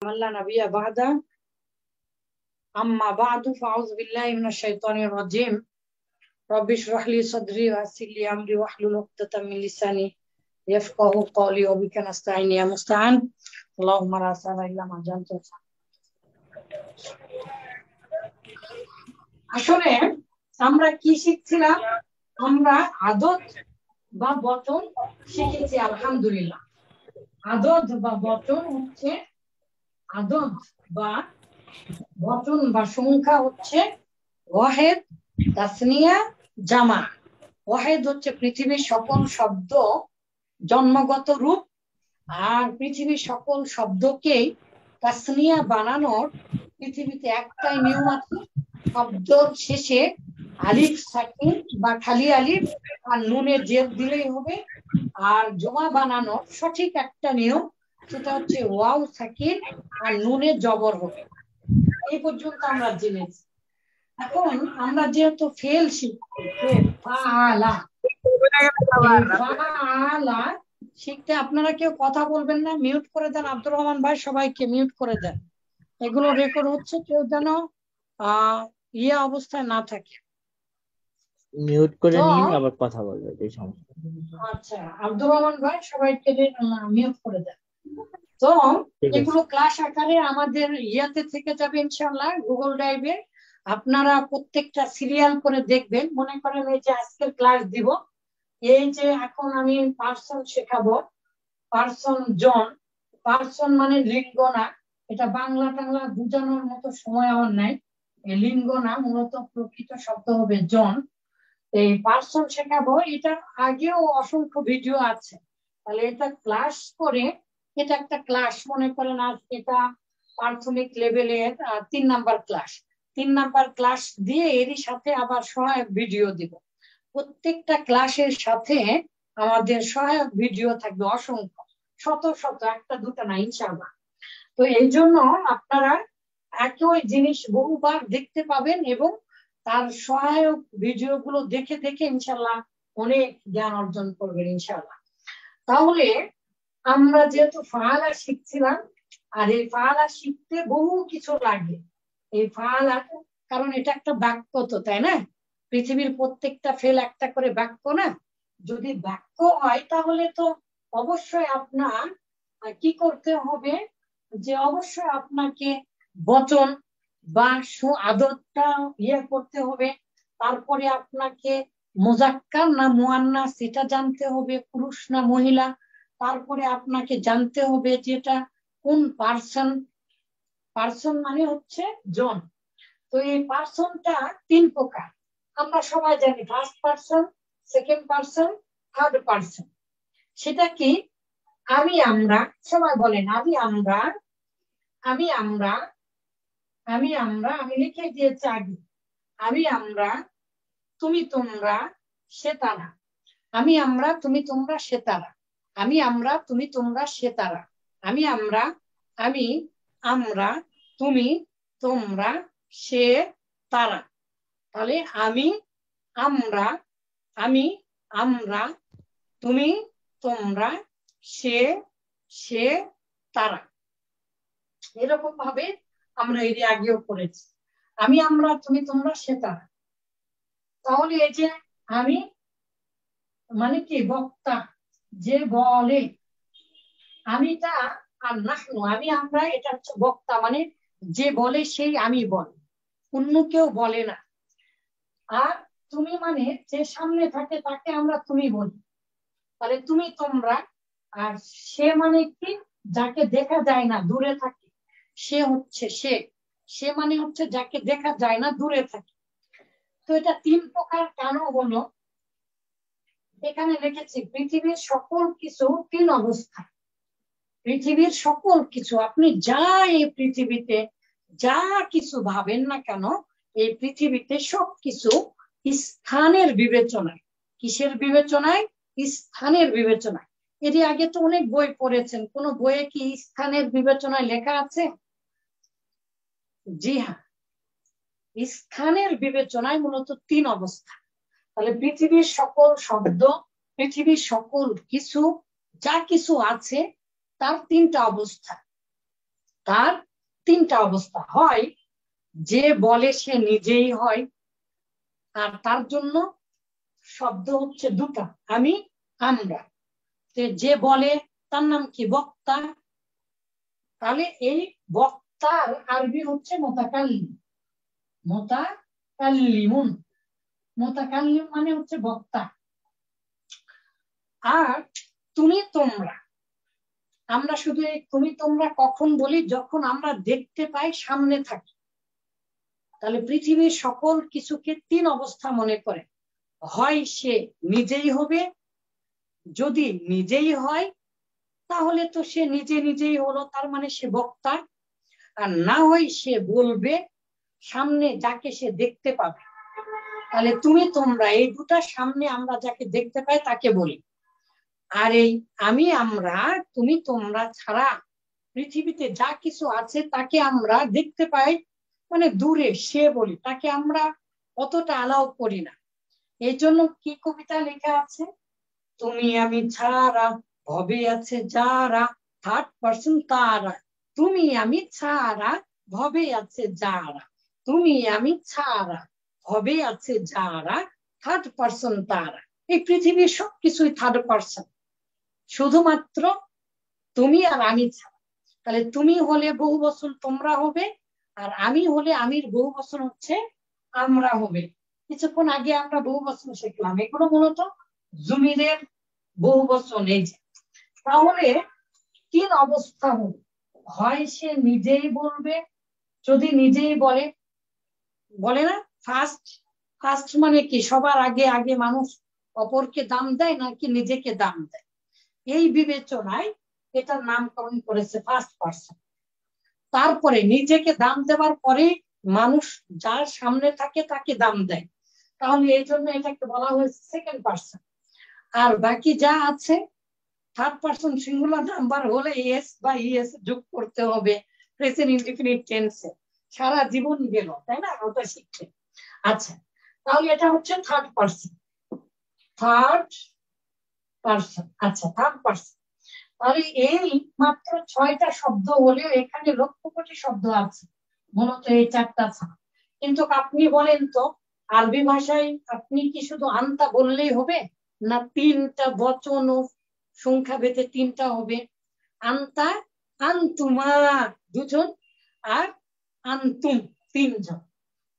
لا نبي بعده أما بعد فأعوذ بالله من الشيطان الرجيم رب اشرح لي صدري ويسر لي أمري واحلل عقدة من لساني يفقهوا قولي وبك نستعين يا مستعان اللهم لا سهل إلا ما جعلته আসলে আমরা কি শিখছিলাম? আমরা আদত বা বচন শিখেছি আলহামদুলিল্লাহ। আদত বা বচন হচ্ছে আদত বা বচন বা সংখ্যা হচ্ছে ওয়াহেদ, তাসনিয়া, জামা। ওয়াহেদ হচ্ছে পৃথিবীর সকল শব্দ জন্মগত রূপ, আর পৃথিবীর সকল শব্দকেই তাসনিয়া বানানোর পৃথিবীতে একটাই নিয়ম আছে, শব্দর শেষে আলিফ সাকিন বা খালি আলিফ আর নুনের জের দিলেই হবে। আর জমা বানানোর সঠিক একটা নিয়ম, সেটা হচ্ছে ওয়াও সাকিন আর নুনের জবর হবে। এই পর্যন্ত আমরা জেনেছি। এখন আমরা যেহেতু ফেল শিখছি, ফাআলা শিখতে আপনারা কেউ কথা বলবেন না, মিউট করে দেন। আব্দুর রহমান ভাই সবাইকে মিউট করে দেন, এগুলো রেকর্ড হচ্ছে, কেউ যেন অবস্থায় না থাকে। মিউট করে নিয়ে আবার কথা বলবে এই সমস্যা। আচ্ছা, আব্দুর রহমান ভাই সবাইকে মিউট করে দেন। তো এগুলো ক্লাস আকারে আমাদের ইয়াতে থেকে যাবে ইনশাআল্লাহ, গুগল ড্রাইভে। আপনারা প্রত্যেকটা সিরিয়াল করে দেখবেন। মনে করেন এই যে আজকের ক্লাস দিব, এই যে এখন আমি পার্সন শেখাবো, পার্সন জন। পার্সন মানে লিঙ্গ না, এটা বাংলা টাংলা বোঝানোর মতো সময় আমার নাই। লিঙ্গ না, মূলত প্রকৃত শব্দ হবে জন। এই পার্সন শেখাবো, এটার আগেও অসংখ্য ভিডিও আছে। তাহলে এটা ক্লাস করে, এটা একটা ক্লাস মনে করেন, আজ এটা প্রাথমিক লেভেলের 3 নাম্বার ক্লাস। 3 নাম্বার ক্লাস দিয়ে এরই সাথে আবার সহায়ক ভিডিও দিব। প্রত্যেকটা ক্লাসের সাথে আমাদের সহায়ক ভিডিও থাকবে অসংখ্য, শত শত, একটা দুটা না ইনশাআল্লাহ। তো এই জন্য আপনারা একই জিনিস বহুবার দেখতে পাবেন এবং তার সহায়ক ভিডিও গুলো দেখে দেখে ইনশাআল্লাহ অনেক জ্ঞান অর্জন করবেন ইনশাআল্লাহ। তাহলে আমরা যেহেতু ফাআলা শিখছিলাম, আর এই ফাআলা শিখতে বহু কিছু লাগে। এই ফাআলা, কারণ এটা একটা বাক্য তো, তাই না? পৃথিবীর প্রত্যেকটা ফেল একটা করে বাক্য না? যদি বাক্য হয় তাহলে তো অবশ্যই আপনার কি করতে হবে, যে অবশ্যই আপনাকে বচন বা আদতটা করতে হবে। তারপরে আপনাকে মুজাক্কার না মুআন্নাস সেটা জানতে হবে, পুরুষ না মহিলা। তারপরে আপনাকে জানতে হবে যেটা কোন পার্সন। পার্সন মানে হচ্ছে জন। তো এই পার্সনটা 3 প্রকার, আমরা সবাই জানি। First person, second person, third person. সেটা কি? আমি আমরা, সবাই বলেন আমি আমরা, আমি আমরা, আমি আমরা। আমি লিখে দিয়েছি আগে, আমি আমরা, তুমি তোমরা, সে তারা। আমি আমরা, তুমি তোমরা, সে তারা। আমি আমরা, তুমি তোমরা, সে তারা। আমি আমরা, আমি, আমরা, তুমি, তোমরা, সে তারা। তাহলে আমি, আমরা, আমি, আমরা, তুমি, তোমরা, সে, সে তারা। এরকম ভাবে আমরা এর আগেও করেছি, আমি আমরা, তুমি তোমরা, সে তারা। তাহলে এই যে আমি মানে কি? বক্তা, যে বলে। আমিটা আর নাহনু, আমি আমরা, এটা হচ্ছে বক্তা, মানে যে বলে সেই আমি বলে, অন্য কেউ বলে না। আর তুমি মানে যে সামনে থাকে তাকে আমরা তুমি বলি, তাহলে তুমি তোমরা। আর সে মানে কি? যাকে দেখা যায় না, দূরে থাকে, সে হচ্ছে সে। সে মানে হচ্ছে যাকে দেখা যায় না, দূরে থাকে। তো এটা 3 প্রকার কেন হলো? এখানে লিখেছি পৃথিবীর সকল কিছু 3 অবস্থা। পৃথিবীর সকল কিছু, আপনি যা এই পৃথিবীতে যা কিছু ভাবেন না কেন, এই পৃথিবীতে সবকিছু স্থানের বিবেচনায়। কিসের বিবেচনায়? স্থানের বিবেচনায়। এর আগে তো অনেক বই পড়েছেন, কোন বইয়ে কি স্থানের বিবেচনায় লেখা আছে? জি হ্যাঁ, স্থানের বিবেচনায় মূলত 3 অবস্থা। তাহলে পৃথিবীর সকল শব্দ, পৃথিবীর সকল কিছু, যা কিছু আছে, তার 3টা অবস্থা। তার তিনটা অবস্থা হয়, যে বলে সে নিজেই হয়, আর তার জন্য শব্দ হচ্ছে দুটা, আমি, আমরা। যে বলে তার নাম কি? বক্তা। তাহলে এই বক্তার আরবি হচ্ছে মোতাকাল্লিম। মোতাকাল্লিমুন, মোতাকাল্লিম মানে হচ্ছে বক্তা। আর তুমি তোমরা, আমরা শুধু এই তুমি তোমরা কখন বলি? যখন আমরা দেখতে পাই, সামনে থাকি। তাহলে পৃথিবীর সকল কিছুকে তিন অবস্থা মনে করে, হয় সে নিজেই হবে, যদি নিজেই হয় তাহলে তো সে নিজে নিজেই হলো, তার মানে সে বক্তা। আর না হয় সে বলবে, সামনে যাকে সে দেখতে পাবে। তাহলে তুমি তোমরা এই দুটা সামনে আমরা যাকে দেখতে পাই তাকে বলি। আর এই আমি, আমরা, তুমি তোমরা ছাড়া পৃথিবীতে যা কিছু আছে তাকে আমরা দেখতে পাই, মানে দূরে সে বলি, তাকে আমরা অতটা অ্যালাউ করি না। এই জন্য কি কবিতা লেখা আছে? তুমি আমি ছাড়া ভবে আছে যারা, থার্ড পার্সন তারা। তুমি আমি ছাড়া ভবে আছে যারা, তুমি আমি ছাড়া ভবে আছে যারা, থার্ড পার্সন তারা। এই পৃথিবীর সবকিছুই থার্ড পার্সন, শুধুমাত্র তুমি আর আমি ছাড়া। তাহলে তুমি হলে বহু বচন তোমরা হবে, আর আমি হলে আমির বহু বচন হচ্ছে আমরা হবে। কিছুক্ষণ আগে আমরা বহু বচন শিখলাম, এগুলো মূলত জমিরের বহু বচন। এই যে, তাহলে তিন অবস্থা হবে, হয় সে নিজেই বলবে, যদি নিজেই বলে, বলে না ফার্স্ট। ফার্স্ট মানে কি? সবার আগে আগে মানুষ অপরকে দাম দেয় নাকি নিজেকে দাম দেয়? এই বিবেচনায় এটার নামকরণ করেছে ফার্স্ট পার্সন। তারপরে নিজেকে দাম দেওয়ার পরে মানুষ যার সামনে থাকে তাকে দাম দেয়, তাহলে এই জন্য এটাকে বলা হয়েছে সেকেন্ড পার্সন। আর বাকি যা আছে, থার্ড পার্সন সিঙ্গুলার নাম্বার হলে এস বা ইএস যোগ করতে হবে প্রেজেন্ট ইনডিফিনিট টেন্সে। সারা জীবন গেল, তাই না, ওটা শিখতে। আচ্ছা, তাহলে এটা হচ্ছে থার্ড পার্সন। থার্ড পার্সন, আচ্ছা, থার্ড পার্সন। তাহলে এই মাত্র 6টা শব্দ হলেও এখানে লক্ষ কোটি শব্দ আছে, মূলত এই 4টা ছাড়া। কিন্তু আপনি বলেন তো, আরবি ভাষায় আপনি কি শুধু আনতা বললেই হবে, না 3টা বচন ও সংখ্যা ভেদে 3টা হবে? আনতা, আনতুমা 2জন, আর আনতুম 3জন।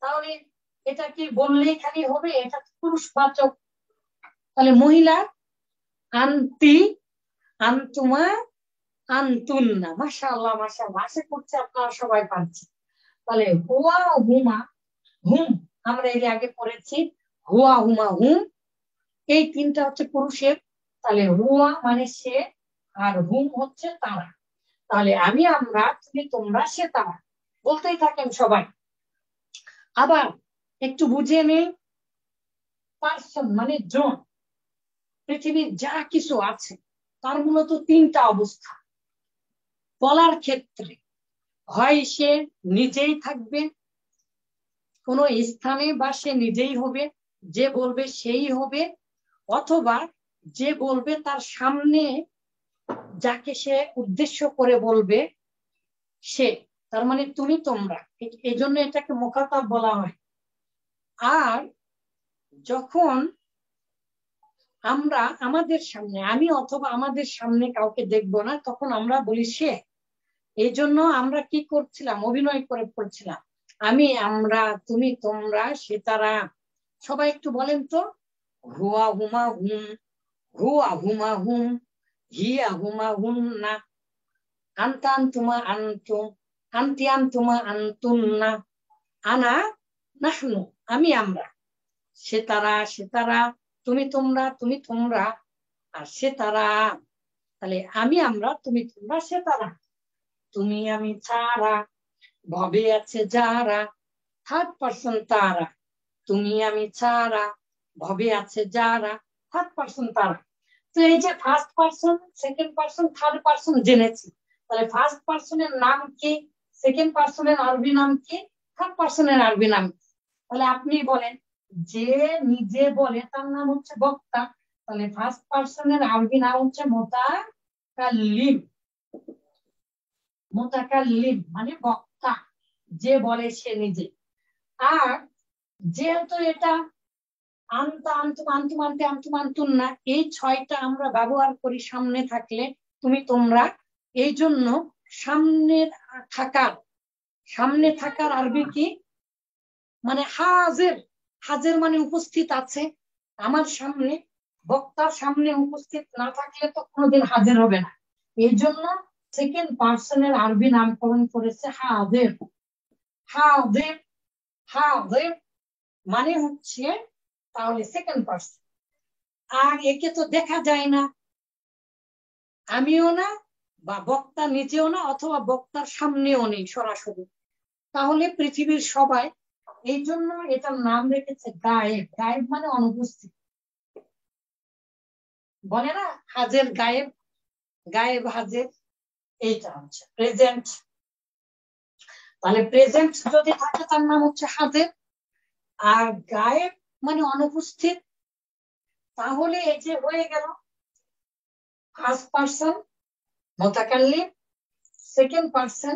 তাহলে এটা কি বললেই খালি হবে? এটা পুরুষবাচক। তাহলে মহিলা আনতি, আনতুমা, আনতুন্না। মাশাআল্লাহ, মাশাআল্লাহ, আশা করছি আপনারা সবাই পারছেন। তাহলে হুয়া হুমা, হুম আমরা এর আগে পড়েছি, হুয়া হুমা হুম, এই 3টা হচ্ছে পুরুষের। তাহলে হুয়া মানে সে, আর হুম হচ্ছে তারা। তাহলে আমি, আমরা, তুমি তোমরা, সে তারা, বলতেই থাকেন সবাই। আবার একটু বুঝে নেই, পার্সন মানে জন। পৃথিবীর যা কিছু আছে তার মূলত 3টা অবস্থা। বলার ক্ষেত্রে হয় সে নিজেই থাকবে কোনো স্থানে, বা সে নিজেই হবে, যে বলবে সেই হবে, অথবা যে বলবে তার সামনে যাকে সে উদ্দেশ্য করে বলবে সে, তার মানে তুমি তোমরা। এই জন্য এটাকে মুখাতাব বলা হয়। আর যখন আমরা আমাদের সামনে, আমি অথবা আমাদের সামনে কাউকে দেখবো না, তখন আমরা বলি সে। এই জন্য আমরা কি করছিলাম? অভিনয় করে পড়ছিলাম, আমি, আমরা, তুমি তোমরা, সে তারা। সবাই একটু বলেন তো, হুয়া হুমা হুম, হুয়া হুমা হুম, হিয়া হুমা হুম না, আনতা আনতুমা আনতুম, আনতি আনতুমা আনতুন্না, আনা নাহনু আমি, আমরা, সে তারা, সে তারা, তুমি তোমরা, তুমি তোমরা, আর সে তারা। তাহলে আমি, আমরা, তুমি তোমরা, সে তারা। তুমি আমি ছাড়া ভবে আছে যারা, থার্ড পার্সন তারা। তুমি আমি ছাড়া ভবে আছে যারা, থার্ড পার্সন তারা। তো এই যে first person, second person, third person জেনেছি, তাহলে ফার্স্ট পার্সনের নাম কি, সেকেন্ড পার্সনের আরবি নাম কি, থার্ড পার্সনের আরবি নাম কি? তাহলে আপনি বলেন, যে নিজে বলে তার নাম হচ্ছে বক্তা। তাহলে ফার্স্ট পার্সনের আরবি নাম হচ্ছে মোতাকাল্লিম। মুতাকাল্লিম মানে বক্তা, যে বলে সে নিজে। আর যেহেতু এটা আনতা আনতুম আনতুম আনতে আনতুম আনতুন না, এই 6টা আমরা ব্যবহার করি সামনে থাকলে তুমি তোমরা, এই জন্য সামনে থাকার আরবি কি? মানে হাজির। হাজির মানে উপস্থিত আছে আমার সামনে। বক্তার সামনে উপস্থিত না থাকলে তো কোনোদিন হাজির হবে না। এই জন্য সেকেন্ড পার্সনের আরবি নামকরণ করেছে হাজির। হাজির হাজির মানে হচ্ছে তাহলে সেকেন্ড পার্সন। আর একে তো দেখা যায় না, আমিও না বা বক্তা নিজেও না, অথবা বক্তার সামনেও নেই সরাসরি। তাহলে পৃথিবীর সবাই, এই জন্য এটার নাম রেখেছে গায়েব। গায়েব মানে অনুপস্থিত। বলে না হাজের গায়েব, গায়েব হাজের, এইটা হচ্ছে প্রেজেন্ট। তাহলে প্রেজেন্ট যদি থাকে তার নাম হচ্ছে হাজের। আর গায়েব মানে অনুপস্থিত। তাহলে এই যে হয়ে গেল ফার্স্ট পার্সন মুতাকাল্লিম, সেকেন্ড পার্সন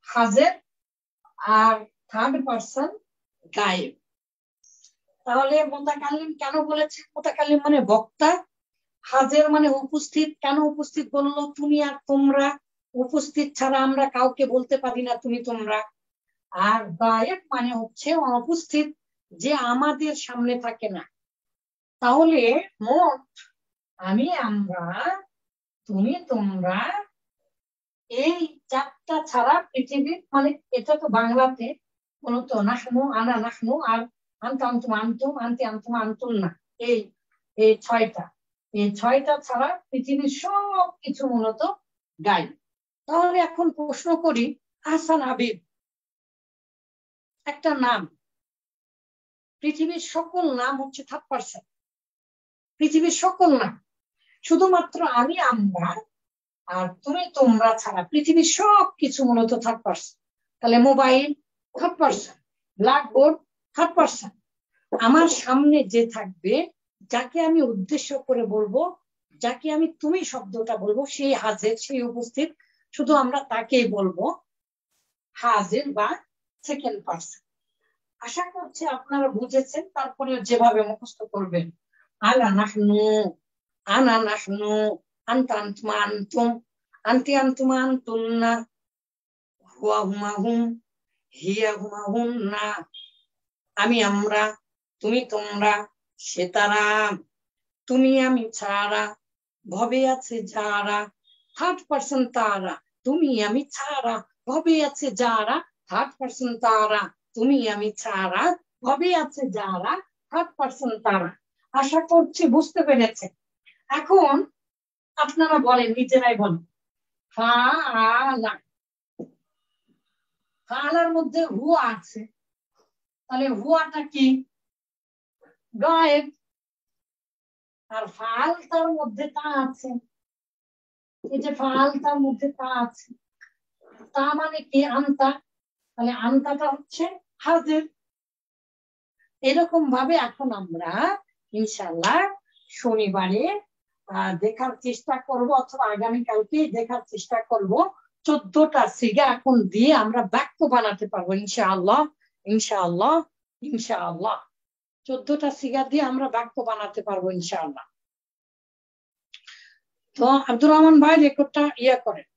হাজের, আর থার্ড পার্সন গায়েব। তাহলে মুতাকাল্লিম কেন বলেছে? মুতাকাল্লিম মানে বক্তা। হাজের মানে উপস্থিত। কেন উপস্থিত বললো? তুমি আর তোমরা, উপস্থিত ছাড়া আমরা কাউকে বলতে পারি না তুমি তোমরা। আর গায়েব মানে হচ্ছে অনুপস্থিত, যে আমাদের সামনে থাকে না। তাহলে মোট আমি, আমরা, তুমি তোমরা, এই 4টা ছাড়া পৃথিবীর, মানে এটা তো বাংলাতে মূলত নাহনু আনা নাহনু আর আনতা আনতুম আনতুম আনতে আনতুম আনতুম না, এই এই 6টা, এই 6টা ছাড়া পৃথিবীর সব কিছু মূলত গায়েব। তাহলে এখন প্রশ্ন করি, আহসান হাবিব একটা নাম, পৃথিবীর সকল নাম হচ্ছে থার্ড পার্সন। পৃথিবীর সকল নাম, শুধুমাত্র আমি, আমরা আর তুমি তোমরা ছাড়া পৃথিবীর সব কিছু মূলত থার্ড পার্সন। তাহলে mobile third person, blackboard third person. আমার সামনে যে থাকবে, যাকে আমি উদ্দেশ্য করে বলবো, যাকে আমি তুমি শব্দটা বলবো, সেই হাজির, সেই উপস্থিত। শুধু আমরা তাকেই বলবো হাজির বা সেকেন্ড পার্সন। আশা করছি আপনারা বুঝেছেন। তারপরে যেভাবে মুখস্থ করবেন, আনা নাহনু, আনা নাহনু, আনতা আনতুম আনতুম, আনতি আনতুম আনতুন্না, হুয়া হুমা হুম, হিয়া হুমা হুন্না, আমি আমরা, তুমি তোমরা, সে তারা, তুমি আমি ছাড়া, ভবে আছে যারা, থার্ড পার্সন তারা, তুমি আমি ছাড়া, ভবে আছে যারা, থার্ড পার্সন তারা, তুমি আমি ছাড়া, ভবে আছে যারা, থার্ড পার্সন তারা। আশা করছি বুঝতে পেরেছে। এখন আপনারা বলেন, নিজেরাই বলেন, ফাআলা, ফাআলার মধ্যে হুয়া আছে, তাহলে হুয়াটা কি? গায়েব। আর ফাল তার মধ্যে তা আছে, এই যে ফাল তার মধ্যে তা আছে, তা মানে কি? আনতা। তাহলে আনতাটা হচ্ছে হাজির। এরকম ভাবে এখন আমরা ইনশাল্লাহ শনিবারে দেখার চেষ্টা করব, অথবা আগামীকালকে দেখার চেষ্টা করব 14টা সিগা এখন দিয়ে আমরা বাক্য বানাতে পারবো ইনশাআল্লাহ। ইনশাআল্লাহ ইনশাআল্লাহ 14টা সিগা দিয়ে আমরা বাক্য বানাতে পারবো ইনশাআল্লাহ। তো আব্দুর রহমান ভাই রেকর্ডটা করেন।